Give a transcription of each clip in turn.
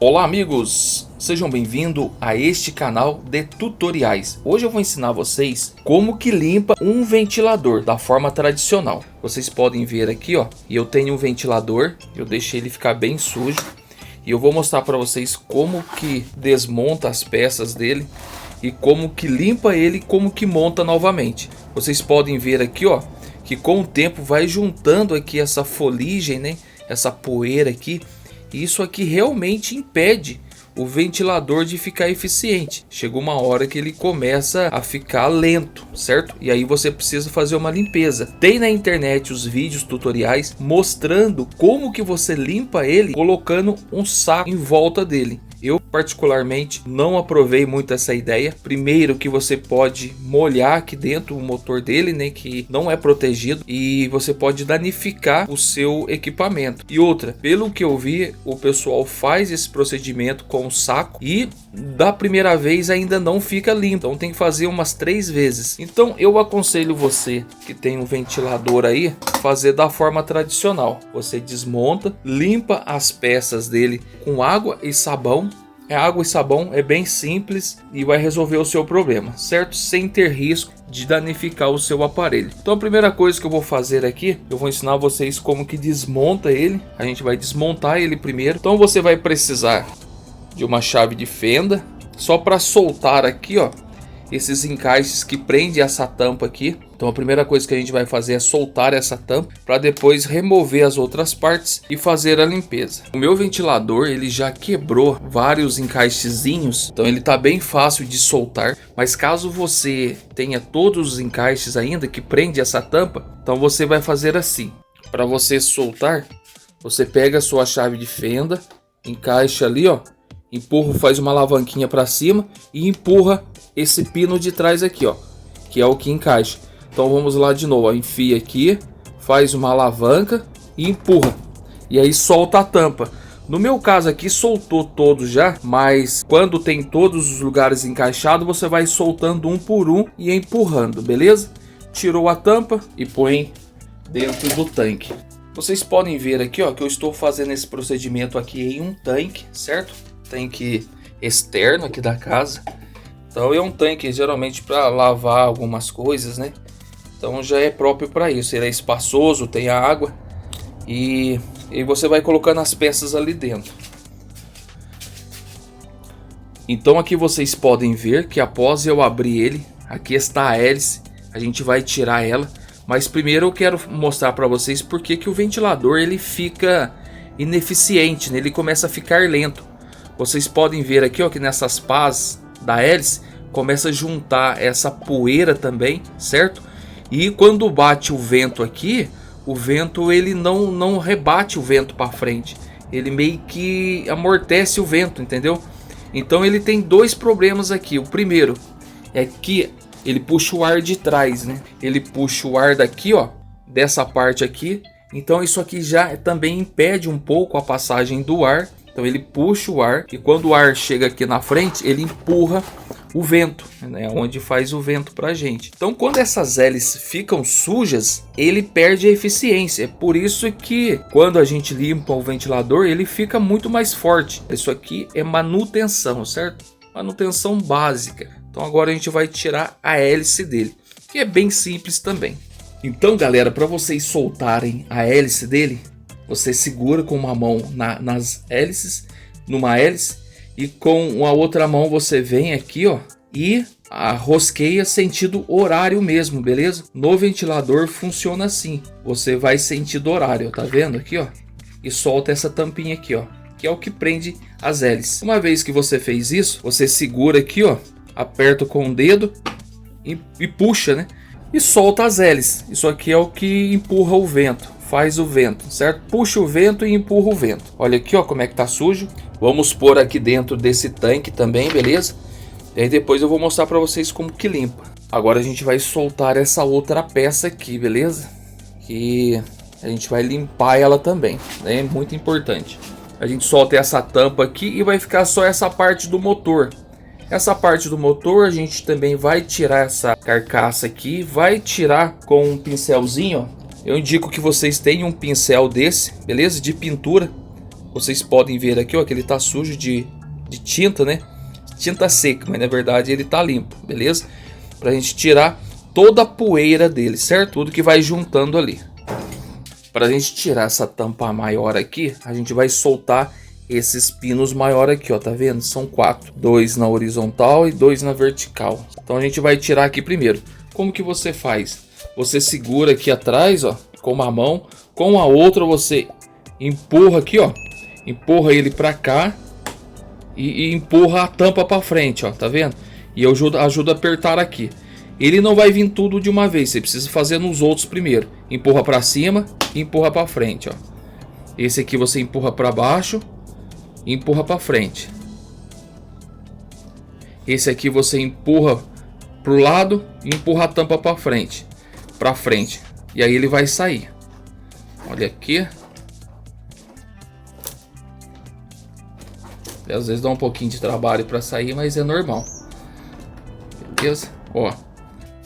Olá amigos, sejam bem-vindos a este canal de tutoriais. Hoje eu vou ensinar vocês como que limpa um ventilador da forma tradicional. Vocês podem ver aqui, ó, e eu tenho um ventilador, eu deixei ele ficar bem sujo. E eu vou mostrar para vocês como que desmonta as peças dele e como que limpa ele e como que monta novamente. Vocês podem ver aqui, ó, que com o tempo vai juntando aqui essa foligem, né, essa poeira aqui. E isso aqui realmente impede o ventilador de ficar eficiente. Chega uma hora que ele começa a ficar lento, certo? E aí você precisa fazer uma limpeza. Tem na internet os vídeos tutoriais mostrando como que você limpa ele colocando um saco em volta dele. Eu particularmente não aprovei muito essa ideia. Primeiro que você pode molhar aqui dentro o motor dele, né, que não é protegido, e você pode danificar o seu equipamento. E outra, pelo que eu vi, o pessoal faz esse procedimento com o saco e da primeira vez ainda não fica limpo. Então tem que fazer umas 3 vezes. Então eu aconselho você que tem um ventilador aí, fazer da forma tradicional. Você desmonta, limpa as peças dele com água e sabão. Água e sabão é bem simples e vai resolver o seu problema, certo? Sem ter risco de danificar o seu aparelho. Então a primeira coisa que eu vou fazer aqui, eu vou ensinar vocês como que desmonta ele. A gente vai desmontar ele primeiro. Então você vai precisar de uma chave de fenda, só para soltar aqui, ó, esses encaixes que prende essa tampa aqui. Então a primeira coisa que a gente vai fazer é soltar essa tampa para depois remover as outras partes e fazer a limpeza. O meu ventilador ele já quebrou vários encaixezinhos, então ele tá bem fácil de soltar. Mas caso você tenha todos os encaixes ainda que prende essa tampa, então você vai fazer assim. Para você soltar, você pega a sua chave de fenda, encaixa ali, ó, empurra, faz uma alavanquinha para cima e empurra esse pino de trás aqui, ó, que é o que encaixa. Então vamos lá de novo, ó, enfia aqui, faz uma alavanca e empurra. E aí solta a tampa. No meu caso aqui soltou todos já, mas quando tem todos os lugares encaixados, você vai soltando um por um e empurrando, beleza? Tirou a tampa e põe dentro do tanque. Vocês podem ver aqui, ó, que eu estou fazendo esse procedimento aqui em um tanque, certo? Tanque externo aqui da casa. Então é um tanque geralmente para lavar algumas coisas, né? Então já é próprio para isso. Ele é espaçoso, tem a água e você vai colocando as peças ali dentro. Então aqui vocês podem ver que após eu abrir ele, aqui está a hélice. A gente vai tirar ela, mas primeiro eu quero mostrar para vocês porque que o ventilador ele fica ineficiente, né? Ele começa a ficar lento. Vocês podem ver aqui, ó, que nessas pás da hélice começa a juntar essa poeira também, certo? E quando bate o vento aqui, o vento ele não rebate o vento para frente, ele meio que amortece o vento, entendeu? Então ele tem dois problemas aqui. O primeiro é que ele puxa o ar de trás, né? Ele puxa o ar daqui, ó, dessa parte aqui. Então isso aqui já também impede um pouco a passagem do ar. Então ele puxa o ar e quando o ar chega aqui na frente, ele empurra o vento, né, onde faz o vento pra gente. Então quando essas hélices ficam sujas, ele perde a eficiência. É por isso que quando a gente limpa o ventilador, ele fica muito mais forte. Isso aqui é manutenção, certo? Manutenção básica. Então agora a gente vai tirar a hélice dele, que é bem simples também. Então galera, para vocês soltarem a hélice dele, você segura com uma mão nas hélices, numa hélice, e com a outra mão você vem aqui, ó, e rosqueia sentido horário mesmo, beleza? No ventilador funciona assim. Você vai sentido horário, tá vendo aqui, ó? E solta essa tampinha aqui, ó, que é o que prende as hélices. Uma vez que você fez isso, você segura aqui, ó, aperta com o dedo e puxa, né? E solta as hélices. Isso aqui é o que empurra o vento. Faz o vento, certo? Puxa o vento e empurra o vento. Olha aqui, ó, como é que tá sujo. Vamos pôr aqui dentro desse tanque também, beleza? E aí depois eu vou mostrar para vocês como que limpa. Agora a gente vai soltar essa outra peça aqui, beleza? Que a gente vai limpar ela também, né? É muito importante. A gente solta essa tampa aqui e vai ficar só essa parte do motor. Essa parte do motor a gente também vai tirar essa carcaça aqui, vai tirar com um pincelzinho, ó. Eu indico que vocês tenham um pincel desse, beleza? De pintura, Vocês podem ver aqui, ó, que ele tá sujo de tinta, né? Tinta seca, mas na verdade ele tá limpo, beleza? Pra gente tirar toda a poeira dele, certo? Tudo que vai juntando ali. Pra gente tirar essa tampa maior aqui, a gente vai soltar esses pinos maior aqui, ó, tá vendo? São 4, 2 na horizontal e 2 na vertical. Então a gente vai tirar aqui primeiro. Como que você faz? Você segura aqui atrás, ó, com uma mão, com a outra você empurra aqui, ó, empurra ele pra cá e empurra a tampa pra frente, ó, tá vendo? E eu ajudo a apertar aqui. Ele não vai vir tudo de uma vez, você precisa fazer nos outros primeiro. Empurra pra cima e empurra pra frente, ó. Esse aqui você empurra pra baixo e empurra para frente. Esse aqui você empurra pro lado e empurra a tampa para frente, e aí ele vai sair. Olha aqui. Às vezes dá um pouquinho de trabalho para sair, mas é normal. Beleza? Ó,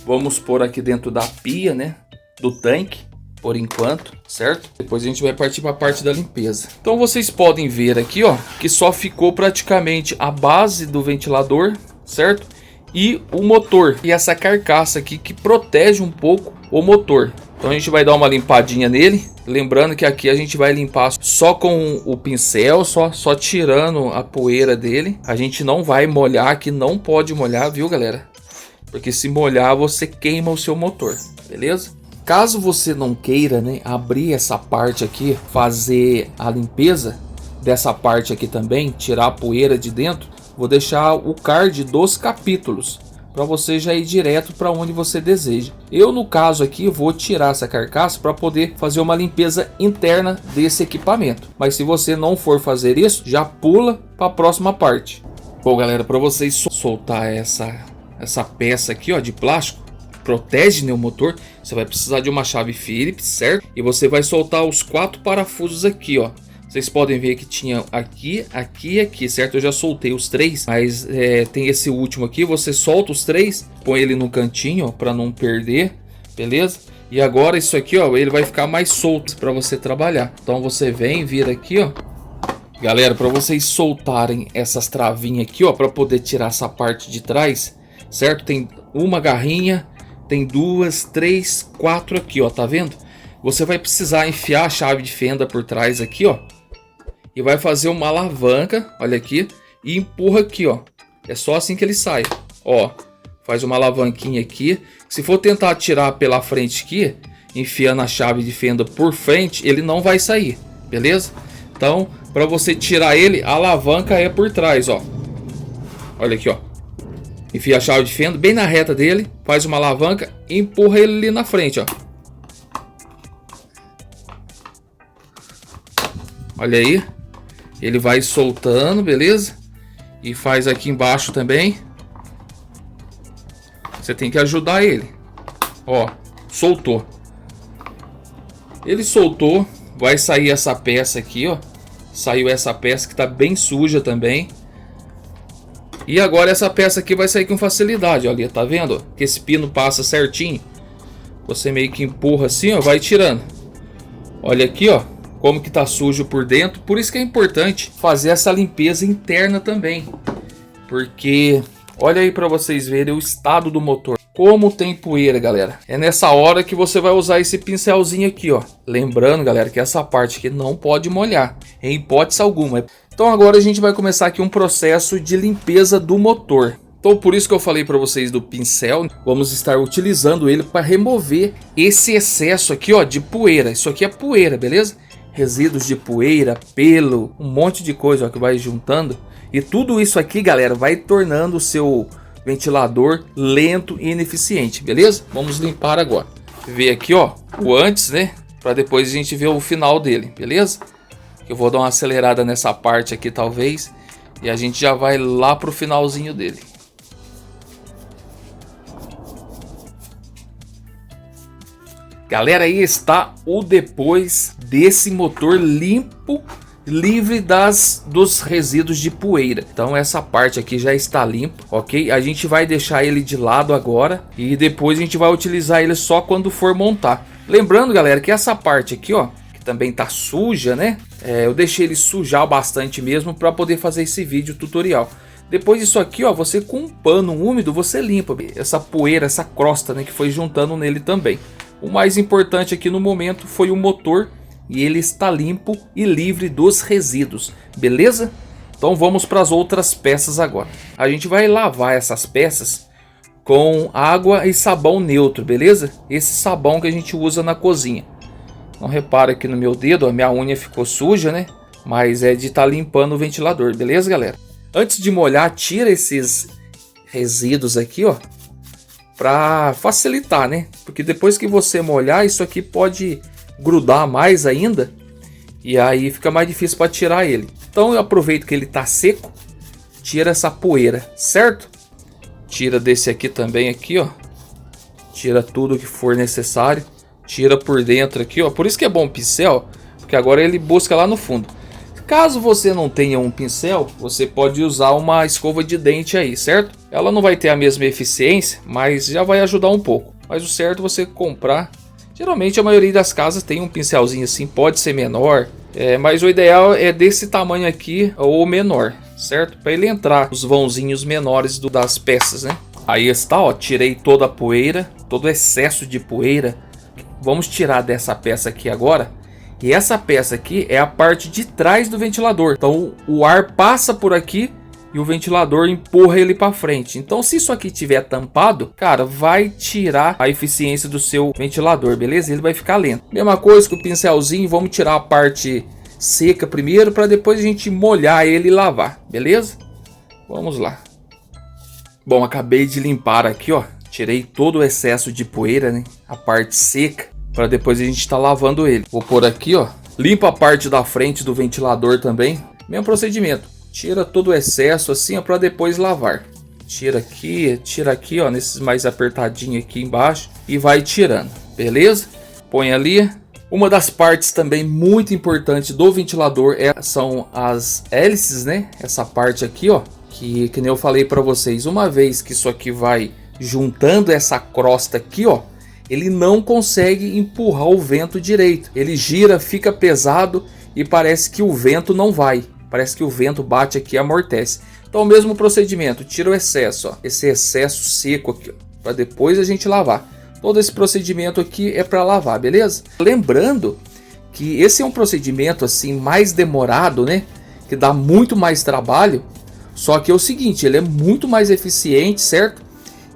vamos pôr aqui dentro da pia, né, do tanque. Por enquanto, certo? Depois a gente vai partir para a parte da limpeza. Então vocês podem ver aqui, ó, que só ficou praticamente a base do ventilador, certo? E o motor e essa carcaça aqui que protege um pouco o motor. Então a gente vai dar uma limpadinha nele, lembrando que aqui a gente vai limpar só com o pincel, só tirando a poeira dele. A gente não vai molhar aqui, não pode molhar, viu, galera? Porque se molhar você queima o seu motor, beleza? Caso você não queira, né, abrir essa parte aqui, fazer a limpeza dessa parte aqui também, tirar a poeira de dentro, vou deixar o card dos capítulos para você já ir direto para onde você deseja. Eu, no caso aqui, vou tirar essa carcaça para poder fazer uma limpeza interna desse equipamento. Mas se você não for fazer isso, já pula para a próxima parte. Bom, galera, para vocês soltar essa peça aqui, ó, de plástico, protege, né, o motor, você vai precisar de uma chave Phillips, certo? E você vai soltar os 4 parafusos aqui, ó. Vocês podem ver que tinha aqui, aqui e aqui, certo? Eu já soltei os 3, mas tem esse último aqui. Você solta os 3, põe ele no cantinho, ó, para não perder, beleza? E agora isso aqui, ó, ele vai ficar mais solto para você trabalhar. Então você vem, vira aqui, ó. Galera, para vocês soltarem essas travinhas aqui, ó, para poder tirar essa parte de trás, certo? Tem uma garrinha. Tem 2, 3, 4 aqui, ó, tá vendo? Você vai precisar enfiar a chave de fenda por trás aqui, ó. E vai fazer uma alavanca, olha aqui. E empurra aqui, ó. É só assim que ele sai. Ó, faz uma alavanquinha aqui. Se for tentar tirar pela frente aqui, enfiando a chave de fenda por frente, ele não vai sair, beleza? Então, para você tirar ele, a alavanca é por trás, ó. Olha aqui, ó. Enfia a chave de fenda bem na reta dele, faz uma alavanca e empurra ele ali na frente, ó. Olha aí. Ele vai soltando, beleza? E faz aqui embaixo também. Você tem que ajudar ele. Ó, soltou. Ele soltou, vai sair essa peça aqui, ó. Saiu essa peça que tá bem suja também. E agora essa peça aqui vai sair com facilidade, olha, tá vendo? Que esse pino passa certinho. Você meio que empurra assim, ó, vai tirando. Olha aqui, ó, como que tá sujo por dentro. Por isso que é importante fazer essa limpeza interna também. Porque, olha aí para vocês verem o estado do motor. Como tem poeira, galera. É nessa hora que você vai usar esse pincelzinho aqui, ó. Lembrando, galera, que essa parte aqui não pode molhar, em hipótese alguma. Então agora a gente vai começar aqui um processo de limpeza do motor. Então por isso que eu falei para vocês do pincel, vamos estar utilizando ele para remover esse excesso aqui, ó, de poeira. Isso aqui é poeira, beleza? Resíduos de poeira, pelo, um monte de coisa, ó, que vai juntando. E tudo isso aqui, galera, vai tornando o seu ventilador lento e ineficiente, beleza? Vamos limpar agora. Ver aqui, ó, o antes, né? Para depois a gente ver o final dele, beleza? Eu vou dar uma acelerada nessa parte aqui, talvez. E a gente já vai lá pro finalzinho dele. Galera, aí está o depois desse motor limpo, livre dos resíduos de poeira. Então essa parte aqui já está limpa, ok? A gente vai deixar ele de lado agora e depois a gente vai utilizar ele só quando for montar. Lembrando, galera, que essa parte aqui, ó, que também tá suja, né? Eu deixei ele sujar bastante mesmo para poder fazer esse vídeo tutorial. Depois disso aqui, ó, você com um pano úmido, você limpa essa poeira, essa crosta, né, que foi juntando nele também. O mais importante aqui no momento foi o motor, e ele está limpo e livre dos resíduos, beleza? Então vamos para as outras peças agora. A gente vai lavar essas peças com água e sabão neutro, beleza? Esse sabão que a gente usa na cozinha. Não repara aqui no meu dedo, a minha unha ficou suja, né? Mas é de estar limpando o ventilador, beleza, galera? Antes de molhar, tira esses resíduos aqui, ó, para facilitar, né? Porque depois que você molhar, isso aqui pode grudar mais ainda e aí fica mais difícil para tirar ele. Então eu aproveito que ele tá seco, tira essa poeira, certo? Tira desse aqui também aqui, ó. Tira tudo que for necessário, tira por dentro aqui, ó. Por isso que é bom o pincel, porque agora ele busca lá no fundo. Caso você não tenha um pincel, você pode usar uma escova de dente aí, certo? Ela não vai ter a mesma eficiência, mas já vai ajudar um pouco. Mas o certo é você comprar. Geralmente a maioria das casas tem um pincelzinho assim, pode ser menor. Mas o ideal é desse tamanho aqui ou menor, certo? Para ele entrar os vãozinhos menores das peças, né? Aí está, ó, tirei toda a poeira, todo o excesso de poeira. Vamos tirar dessa peça aqui agora. E essa peça aqui é a parte de trás do ventilador. Então o ar passa por aqui e o ventilador empurra ele para frente. Então se isso aqui tiver tampado, cara, vai tirar a eficiência do seu ventilador, beleza? Ele vai ficar lento. Mesma coisa com o pincelzinho, vamos tirar a parte seca primeiro para depois a gente molhar ele e lavar, beleza? Vamos lá. Bom, acabei de limpar aqui, ó. Tirei todo o excesso de poeira, né? A parte seca. Para depois a gente estar lavando ele. Vou pôr aqui, ó. Limpa a parte da frente do ventilador também. Mesmo procedimento. Tira todo o excesso assim, ó, para depois lavar. Tira aqui, ó, nesses mais apertadinhos aqui embaixo e vai tirando, beleza? Põe ali. Uma das partes também muito importante do ventilador são as hélices, né? Essa parte aqui, ó, que nem eu falei para vocês, uma vez que isso aqui vai juntando essa crosta aqui, ó, ele não consegue empurrar o vento direito. Ele gira, fica pesado e parece que o vento não vai. Parece que o vento bate aqui e amortece. Então o mesmo procedimento, tira o excesso, ó, esse excesso seco aqui, para depois a gente lavar. Todo esse procedimento aqui é para lavar, beleza? Lembrando que esse é um procedimento assim mais demorado, né? Que dá muito mais trabalho. Só que é o seguinte, ele é muito mais eficiente, certo?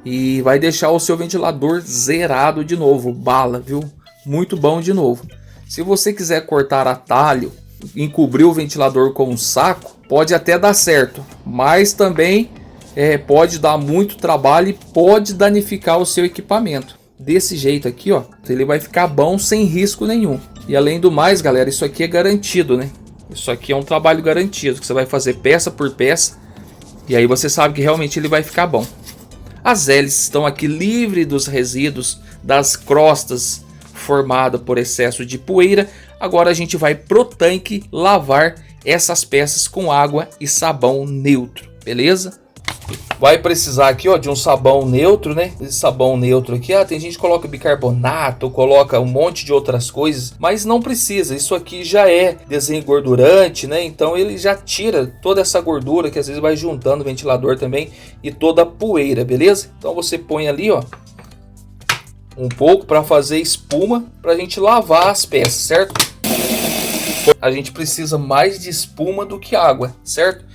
E vai deixar o seu ventilador zerado de novo, bala, viu? Muito bom de novo. Se você quiser cortar atalho, encobrir o ventilador com um saco, pode até dar certo, mas também pode dar muito trabalho e pode danificar o seu equipamento. Desse jeito aqui, ó, ele vai ficar bom sem risco nenhum. E além do mais, galera, isso aqui é garantido, né? Isso aqui é um trabalho garantido, que você vai fazer peça por peça, e aí você sabe que realmente ele vai ficar bom. As hélices estão aqui livres dos resíduos, das crostas formadas por excesso de poeira. Agora a gente vai pro tanque lavar essas peças com água e sabão neutro, beleza? Vai precisar aqui, ó, de um sabão neutro, né? Esse sabão neutro aqui, tem gente que coloca bicarbonato, coloca um monte de outras coisas, mas não precisa. Isso aqui já é desengordurante, né? Então ele já tira toda essa gordura que às vezes vai juntando no ventilador também e toda a poeira, beleza? Então você põe ali, ó, um pouco para fazer espuma para a gente lavar as peças, certo? A gente precisa mais de espuma do que água, certo?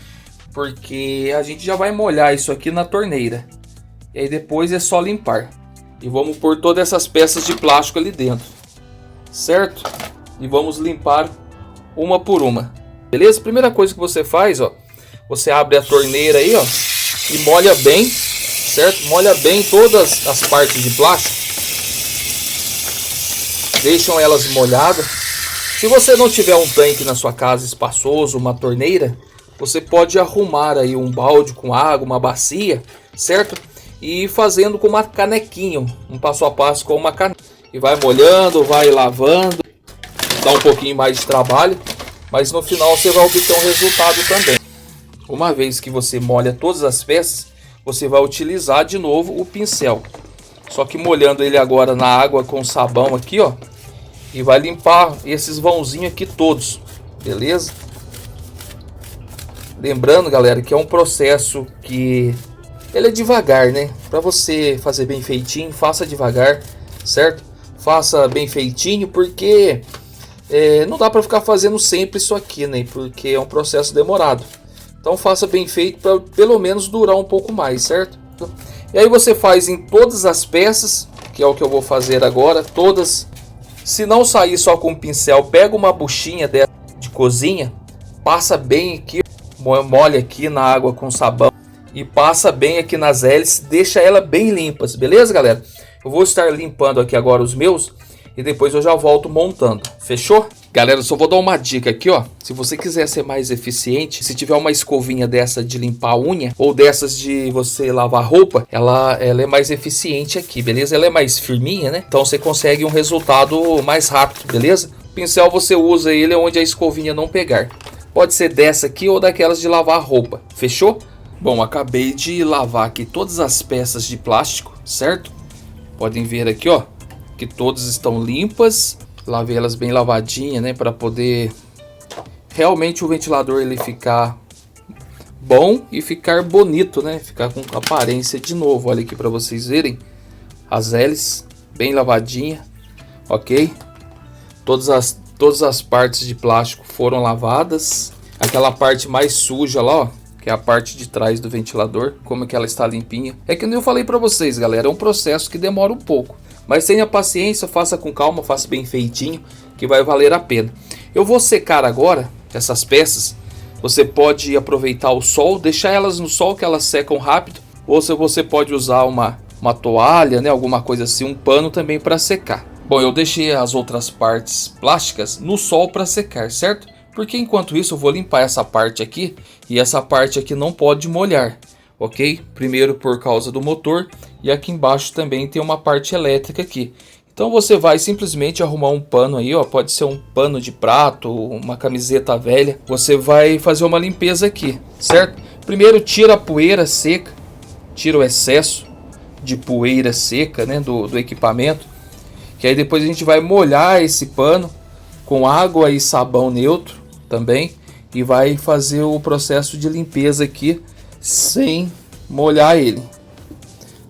Porque a gente já vai molhar isso aqui na torneira. E aí depois é só limpar. E vamos pôr todas essas peças de plástico ali dentro, certo? E vamos limpar uma por uma, beleza? Primeira coisa que você faz, ó, você abre a torneira aí, ó, e molha bem, certo? Molha bem todas as partes de plástico. Deixam elas molhadas. Se você não tiver um tanque na sua casa espaçoso, uma torneira, você pode arrumar aí um balde com água, uma bacia, certo? E ir fazendo com uma canequinha, um passo a passo com uma caneca. E vai molhando, vai lavando, dá um pouquinho mais de trabalho, mas no final você vai obter um resultado também. Uma vez que você molha todas as peças, você vai utilizar de novo o pincel. Só que molhando ele agora na água com sabão aqui, ó. e vai limpar esses vãozinhos aqui todos, beleza? Lembrando, galera, que é um processo que ele é devagar, né? Para você fazer bem feitinho, faça devagar, certo? Faça bem feitinho, porque não dá para ficar fazendo sempre isso aqui, né? Porque é um processo demorado. Então faça bem feito para pelo menos durar um pouco mais, certo? E aí você faz em todas as peças, que é o que eu vou fazer agora, todas. Se não sair só com o pincel, pega uma buchinha de cozinha, passa bem aqui, molha aqui na água com sabão e passa bem aqui nas hélices, deixa ela bem limpas, beleza, galera? Eu vou estar limpando aqui agora os meus e depois eu já volto montando, fechou? Galera, eu só vou dar uma dica aqui, ó. Se você quiser ser mais eficiente, se tiver uma escovinha dessa de limpar a unha ou dessas de você lavar roupa, ela é mais eficiente aqui, beleza? Ela é mais firminha, né? Então você consegue um resultado mais rápido, beleza? O pincel você usa ele onde a escovinha não pegar. Pode ser dessa aqui ou daquelas de lavar roupa, fechou? Bom, acabei de lavar aqui todas as peças de plástico, certo? Podem ver aqui, ó, que todas estão limpas. Lavei elas bem lavadinhas, né, para poder realmente o ventilador ele ficar bom e ficar bonito, né? Ficar com aparência de novo. Olha aqui para vocês verem as hélices bem lavadinha, ok? Todas as partes de plástico foram lavadas. Aquela parte mais suja lá, ó, que é a parte de trás do ventilador, como é que ela está limpinha. É que nem eu falei para vocês, galera, é um processo que demora um pouco. Mas tenha paciência, faça com calma, faça bem feitinho, que vai valer a pena. Eu vou secar agora essas peças. Você pode aproveitar o sol, deixar elas no sol que elas secam rápido. Ou você pode usar uma toalha, né, alguma coisa assim, um pano também para secar. Bom, eu deixei as outras partes plásticas no sol para secar, certo? Porque enquanto isso eu vou limpar essa parte aqui. E essa parte aqui não pode molhar, ok? Primeiro por causa do motor. E aqui embaixo também tem uma parte elétrica aqui. Então você vai simplesmente arrumar um pano aí, ó. Pode ser um pano de prato, uma camiseta velha. Você vai fazer uma limpeza aqui, certo? Primeiro tira a poeira seca. Tira o excesso de poeira seca, né, do equipamento. Que aí depois a gente vai molhar esse pano com água e sabão neutro também. E vai fazer o processo de limpeza aqui sem molhar ele.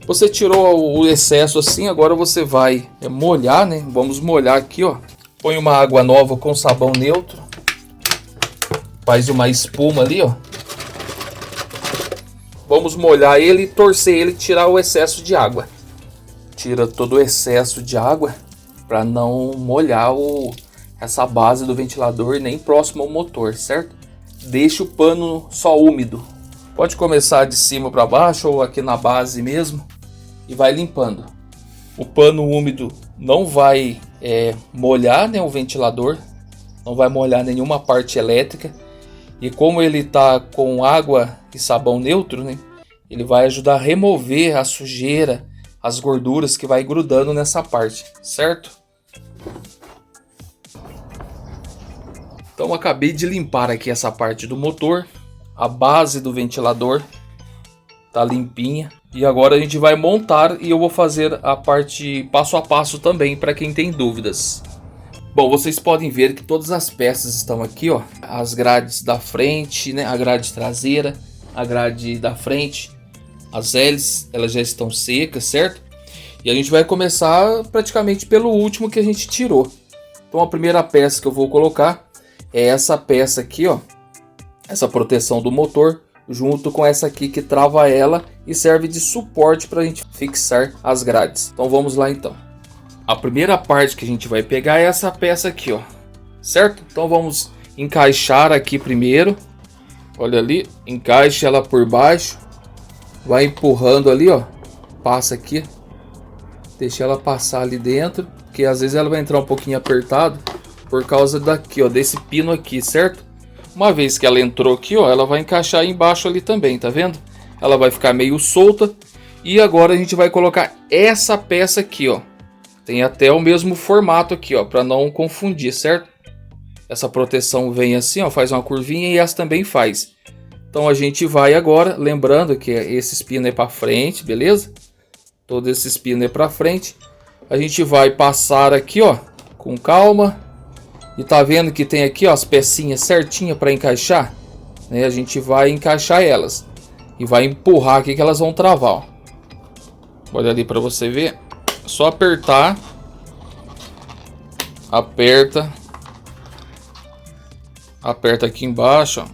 Você tirou o excesso assim, agora você vai molhar, né? Vamos molhar aqui, ó. Põe uma água nova com sabão neutro. Faz uma espuma ali, ó. Vamos molhar ele e torcer ele, tirar o excesso de água. Tira todo o excesso de água para não molhar essa base do ventilador nem próximo ao motor, certo? Deixa o pano só úmido. Pode começar de cima para baixo ou aqui na base mesmo e vai limpando. O pano úmido não vai molhar, né, o ventilador, não vai molhar nenhuma parte elétrica. E como ele está com água e sabão neutro, né, ele vai ajudar a remover a sujeira, as gorduras que vai grudando nessa parte, certo? Então acabei de limpar aqui essa parte do motor, a base do ventilador tá limpinha. E agora a gente vai montar e eu vou fazer a parte passo a passo também para quem tem dúvidas. Bom, vocês podem ver que todas as peças estão aqui, ó. As grades da frente, né? A grade traseira, a grade da frente, as hélices, elas já estão secas, certo? E a gente vai começar praticamente pelo último que a gente tirou. Então a primeira peça que eu vou colocar é essa peça aqui, ó. Essa proteção do motor, junto com essa aqui que trava ela e serve de suporte para a gente fixar as grades. Então vamos lá então. A primeira parte que a gente vai pegar é essa peça aqui, ó, certo? Então vamos encaixar aqui primeiro. Olha ali, encaixe ela por baixo, vai empurrando ali, ó, passa aqui, deixa ela passar ali dentro, porque às vezes ela vai entrar um pouquinho apertado por causa daqui, ó, desse pino aqui, certo? Uma vez que ela entrou aqui, ó, ela vai encaixar embaixo ali também, tá vendo? Ela vai ficar meio solta. E agora a gente vai colocar essa peça aqui, ó. Tem até o mesmo formato aqui, ó, para não confundir, certo? Essa proteção vem assim, ó, faz uma curvinha e essa também faz. Então a gente vai agora, lembrando que esse pino é para frente, beleza? Todo esse pino é para frente. A gente vai passar aqui, ó, com calma. E tá vendo que tem aqui, ó, as pecinhas certinhas para encaixar, né? A gente vai encaixar elas e vai empurrar aqui que elas vão travar, ó. Olha ali para você ver. Só apertar. Aperta. Aperta aqui embaixo, ó.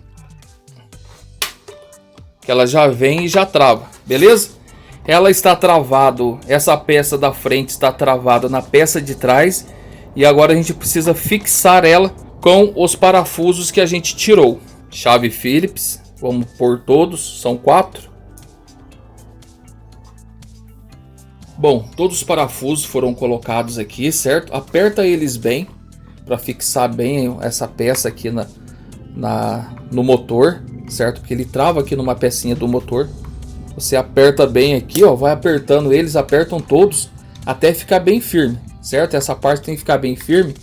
Que ela já vem e já trava, beleza? Ela está travado, essa peça da frente está travada na peça de trás. E agora a gente precisa fixar ela com os parafusos que a gente tirou. Chave Phillips, vamos pôr todos, são 4. Bom, todos os parafusos foram colocados aqui, certo? Aperta eles bem, para fixar bem essa peça aqui no motor, certo? Porque ele trava aqui numa pecinha do motor. Você aperta bem aqui, ó, vai apertando eles, apertam todos até ficar bem firme, certo? Essa parte tem que ficar bem firme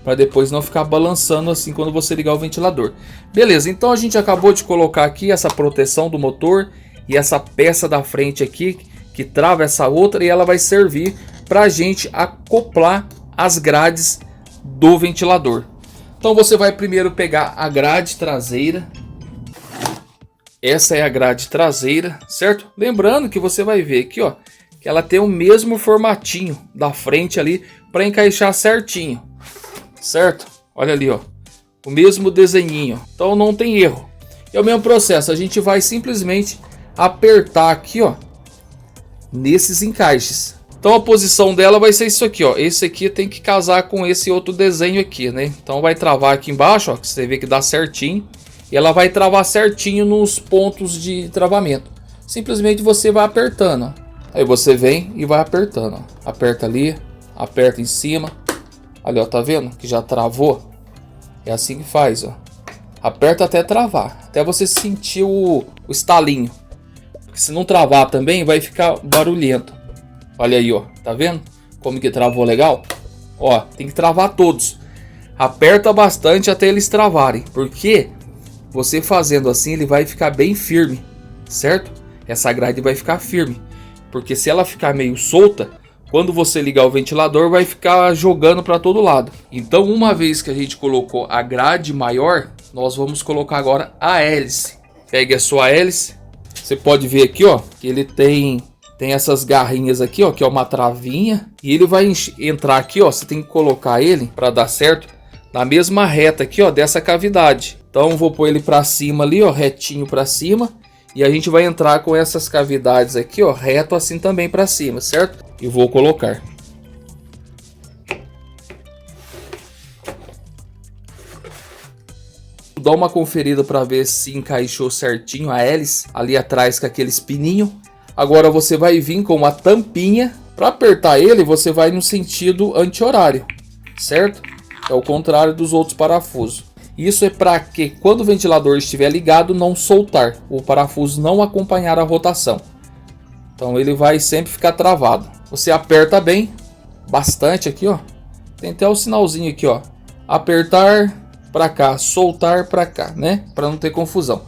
para depois não ficar balançando assim quando você ligar o ventilador. Beleza, então a gente acabou de colocar aqui essa proteção do motor e essa peça da frente aqui que trava essa outra, e ela vai servir para a gente acoplar as grades do ventilador. Então você vai primeiro pegar a grade traseira. Essa é a grade traseira, certo? Lembrando que você vai ver aqui, ó, que ela tem o mesmo formatinho da frente ali para encaixar certinho, certo? Olha ali, ó, o mesmo desenhinho, então não tem erro. É o mesmo processo, a gente vai simplesmente apertar aqui, ó, nesses encaixes. Então a posição dela vai ser isso aqui, ó. Esse aqui tem que casar com esse outro desenho aqui, né? Então vai travar aqui embaixo, ó, que você vê que dá certinho. E ela vai travar certinho nos pontos de travamento. Simplesmente você vai apertando, ó. Aí você vem e vai apertando, ó. Aperta ali, aperta em cima. Olha, ó, tá vendo que já travou? É assim que faz, ó. Aperta até travar, até você sentir o estalinho. Porque se não travar também vai ficar barulhento. Olha aí, ó, tá vendo como que travou legal? Ó, tem que travar todos. Aperta bastante até eles travarem, porque você fazendo assim ele vai ficar bem firme, certo? Essa grade vai ficar firme, porque se ela ficar meio solta, quando você ligar o ventilador vai ficar jogando para todo lado. Então, uma vez que a gente colocou a grade maior, nós vamos colocar agora a hélice. Pegue a sua hélice. Você pode ver aqui, ó, que ele tem essas garrinhas aqui, ó, que é uma travinha, e ele vai entrar aqui, ó, você tem que colocar ele para dar certo na mesma reta aqui, ó, dessa cavidade. Então vou pôr ele para cima ali, ó, retinho para cima, e a gente vai entrar com essas cavidades aqui, ó, reto assim também para cima, certo? E vou colocar. Dá uma conferida para ver se encaixou certinho a hélice ali atrás com aquele pininho. Agora você vai vir com uma tampinha. Para apertar ele, você vai no sentido anti-horário, certo? É o contrário dos outros parafusos. Isso é para que quando o ventilador estiver ligado, não soltar, o parafuso não acompanhar a rotação. Então ele vai sempre ficar travado. Você aperta bem, bastante aqui, ó. Tem até o sinalzinho aqui, ó. Apertar para cá, soltar para cá, né? Para não ter confusão.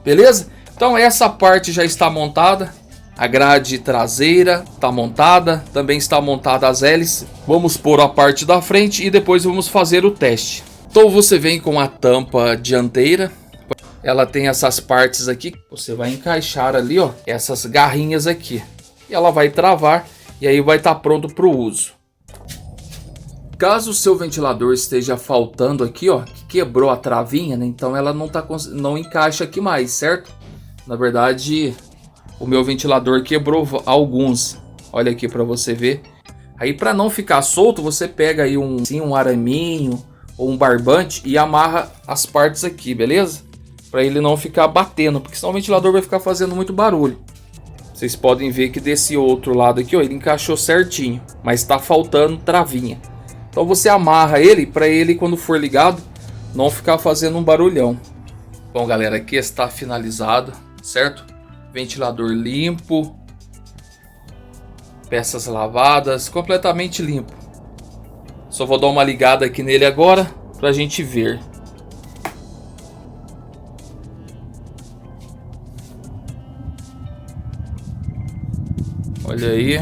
Beleza? Então essa parte já está montada. A grade traseira está montada, também está montada as hélices. Vamos pôr a parte da frente e depois vamos fazer o teste. Então você vem com a tampa dianteira. Ela tem essas partes aqui. Você vai encaixar ali, ó, essas garrinhas aqui. E ela vai travar e aí vai estar pronto para o uso. Caso o seu ventilador esteja faltando aqui, ó, que quebrou a travinha, né? Então ela não encaixa aqui mais, certo? Na verdade, o meu ventilador quebrou alguns. Olha aqui para você ver. Aí para não ficar solto, você pega aí um araminho ou um barbante e amarra as partes aqui, beleza? Para ele não ficar batendo, porque senão o ventilador vai ficar fazendo muito barulho. Vocês podem ver que desse outro lado aqui, ó, ele encaixou certinho, mas está faltando travinha. Então você amarra ele para ele, quando for ligado, não ficar fazendo um barulhão. Bom, galera, aqui está finalizado, certo? Ventilador limpo, peças lavadas, completamente limpo. Só vou dar uma ligada aqui nele agora para a gente ver. Olha aí.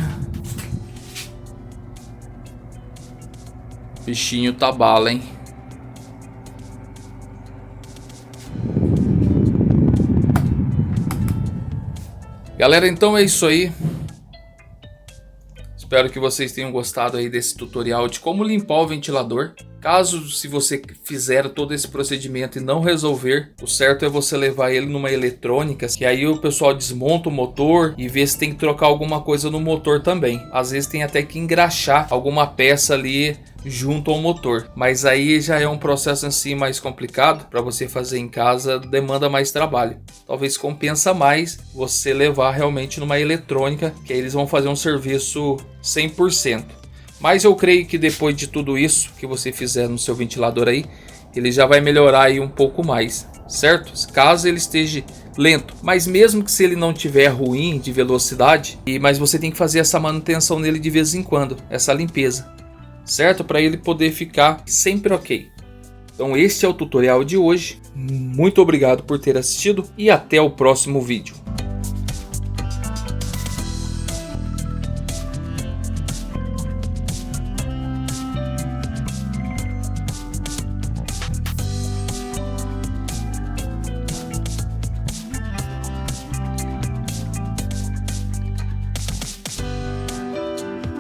Bichinho tá bala, hein? Galera, então é isso aí. Espero que vocês tenham gostado aí desse tutorial de como limpar o ventilador. Caso se você fizer todo esse procedimento e não resolver, o certo é você levar ele numa eletrônica, que aí o pessoal desmonta o motor e vê se tem que trocar alguma coisa no motor também. Às vezes tem até que engraxar alguma peça ali junto ao motor, mas aí já é um processo assim mais complicado para você fazer em casa, demanda mais trabalho. Talvez compensa mais você levar realmente numa eletrônica, que aí eles vão fazer um serviço 100%. Mas eu creio que depois de tudo isso que você fizer no seu ventilador aí, ele já vai melhorar aí um pouco mais, certo? Caso ele esteja lento, mas mesmo que se ele não tiver ruim de velocidade, mas você tem que fazer essa manutenção nele de vez em quando, essa limpeza, certo? Para ele poder ficar sempre ok. Então este é o tutorial de hoje. Muito obrigado por ter assistido e até o próximo vídeo.